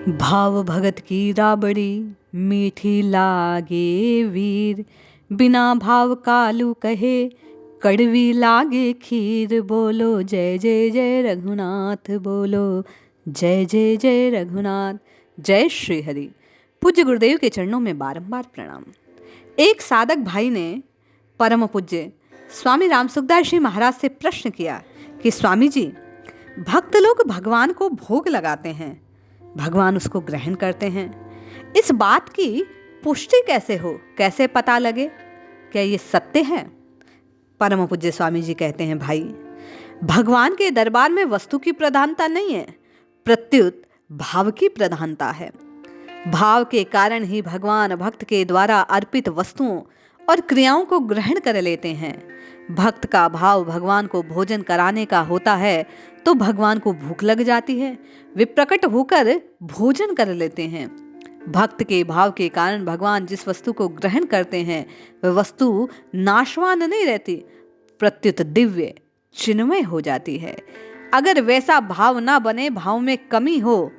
भाव भगत की राबड़ी मीठी लागे वीर, बिना भाव कालू कहे कड़वी लागे खीर। बोलो जय जय जय रघुनाथ, बोलो जय जय जय रघुनाथ। जय श्री हरि। पूज्य गुरुदेव के चरणों में बारंबार प्रणाम। एक साधक भाई ने परम पूज्य स्वामी राम सुखदास जी महाराज से प्रश्न किया कि स्वामी जी, भक्त लोग भगवान को भोग लगाते हैं, भगवान उसको ग्रहण करते हैं, इस बात की पुष्टि कैसे हो, कैसे पता लगे, क्या ये सत्य है? परम पूज्य स्वामी जी कहते हैं, भाई, भगवान के दरबार में वस्तु की प्रधानता नहीं है, प्रत्युत भाव की प्रधानता है। भाव के कारण ही भगवान भक्त के द्वारा अर्पित वस्तुओं और क्रियाओं को ग्रहण कर लेते हैं। भक्त का भाव भगवान को भोजन कराने का होता है तो भगवान को भूख लग जाती है, वे प्रकट होकर भोजन कर लेते हैं। भक्त के भाव के कारण भगवान जिस वस्तु को ग्रहण करते हैं वह वस्तु नाशवान नहीं रहती, प्रत्युत दिव्य चिन्मय हो जाती है। अगर वैसा भाव ना बने, भाव में कमी हो,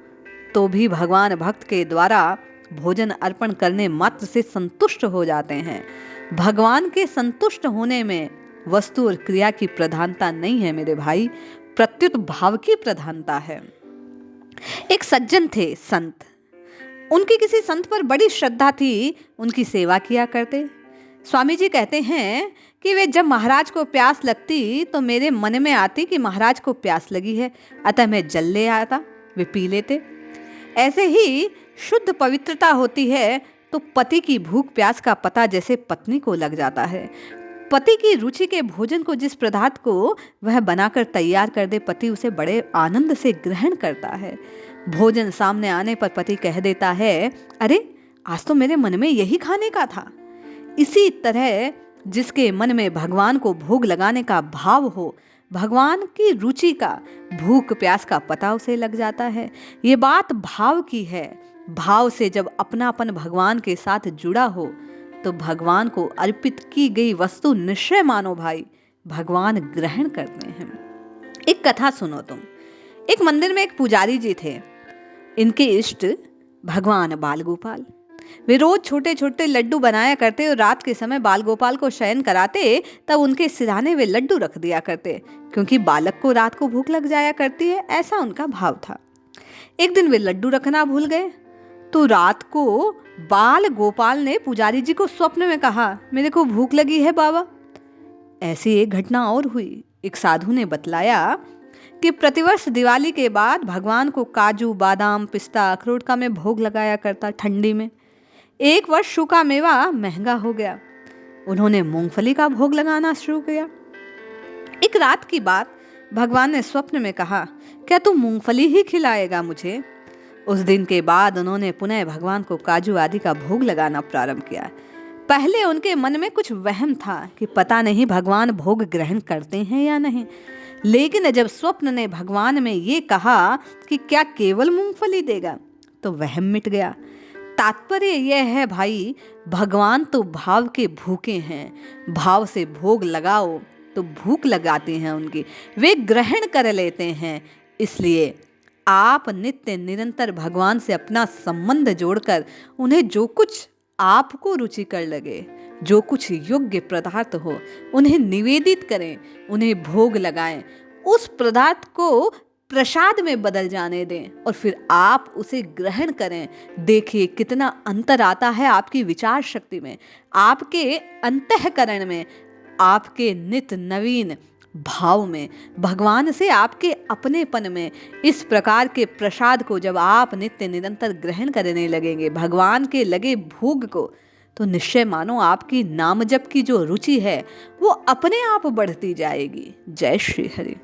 तो भी भगवान भक्त के द्वारा भोजन अर्पण करने मात्र से संतुष्ट हो जाते हैं। भगवान के संतुष्ट होने में वस्तु और क्रिया की प्रधानता नहीं है मेरे भाई, प्रत्युत भाव की प्रधानता है। एक सज्जन थे, संत। उनकी किसी संत पर बड़ी श्रद्धा थी, उनकी सेवा किया करते। स्वामी जी कहते हैं कि वे जब महाराज को प्यास लगती तो मेरे मन में आती कि महाराज को प्यास लगी है, अतः मैं जल ले आता, वे पी लेते। ऐसे ही शुद्ध पवित्रता होती है तो पति की भूख प्यास का पता जैसे पत्नी को लग जाता है। पति की रुचि के भोजन को, जिस पदार्थ को वह बनाकर तैयार कर दे, पति उसे बड़े आनंद से ग्रहण करता है। भोजन सामने आने पर पति कह देता है, अरे आज तो मेरे मन में यही खाने का था। इसी तरह जिसके मन में भगवान को भोग लगाने का भाव हो, भगवान की रुचि का, भूख प्यास का पता उसे लग जाता है। ये बात भाव की है। भाव से जब अपनापन भगवान के साथ जुड़ा हो तो भगवान को अर्पित की गई वस्तु निश्चय मानो भाई, भगवान ग्रहण करते हैं। एक कथा सुनो तुम। एक मंदिर में एक पुजारी जी थे। इनके इष्ट भगवान बाल गोपाल। वे रोज छोटे छोटे लड्डू बनाया करते और रात के समय बाल गोपाल को शयन कराते, तब उनके सिरहाने वे लड्डू रख दिया करते, क्योंकि बालक को रात को भूख लग जाया करती है, ऐसा उनका भाव था। एक दिन वे लड्डू रखना भूल गए तो रात को बाल गोपाल ने पुजारी जी को स्वप्न में कहा, मेरे को भूख लगी है बाबा। ऐसी एक घटना और हुई। एक साधु ने बतलाया कि प्रतिवर्ष दिवाली के बाद भगवान को काजू, बादाम, पिस्ता, अखरोट का मैं भोग लगाया करता ठंडी में। एक वर्ष सूखा मेवा महंगा हो गया, उन्होंने मूंगफली का भोग लगाना शुरू किया। एक रात की बात, भगवान ने स्वप्न में कहा, क्या तू मूंगफली ही खिलाएगा मुझे? उस दिन के बाद उन्होंने पुनः भगवान को काजू आदि का भोग लगाना प्रारंभ किया। पहले उनके मन में कुछ वहम था कि पता नहीं भगवान भोग ग्रहण करते हैं या नहीं, लेकिन जब स्वप्न ने भगवान में ये कहा कि क्या केवल मूंगफली देगा, तो वहम मिट गया। तात्पर्य यह है भाई, भगवान तो भाव के भूखे हैं। भाव से भोग लगाओ तो भूख लगाते हैं उनकी, वे ग्रहण कर लेते हैं। इसलिए आप नित्य निरंतर भगवान से अपना संबंध जोड़कर उन्हें जो कुछ आपको रुचिकर लगे, जो कुछ योग्य पदार्थ हो, उन्हें निवेदित करें, उन्हें भोग लगाएं, उस पदार्थ को प्रसाद में बदल जाने दें और फिर आप उसे ग्रहण करें। देखिए कितना अंतर आता है आपकी विचार शक्ति में, आपके अंतःकरण में, आपके नित्य नवीन भाव में, भगवान से आपके अपनेपन में। इस प्रकार के प्रसाद को जब आप नित्य निरंतर ग्रहण करने लगेंगे, भगवान के लगे भोग को, तो निश्चय मानो आपकी नाम जप की जो रुचि है वो अपने आप बढ़ती जाएगी। जय श्री हरि।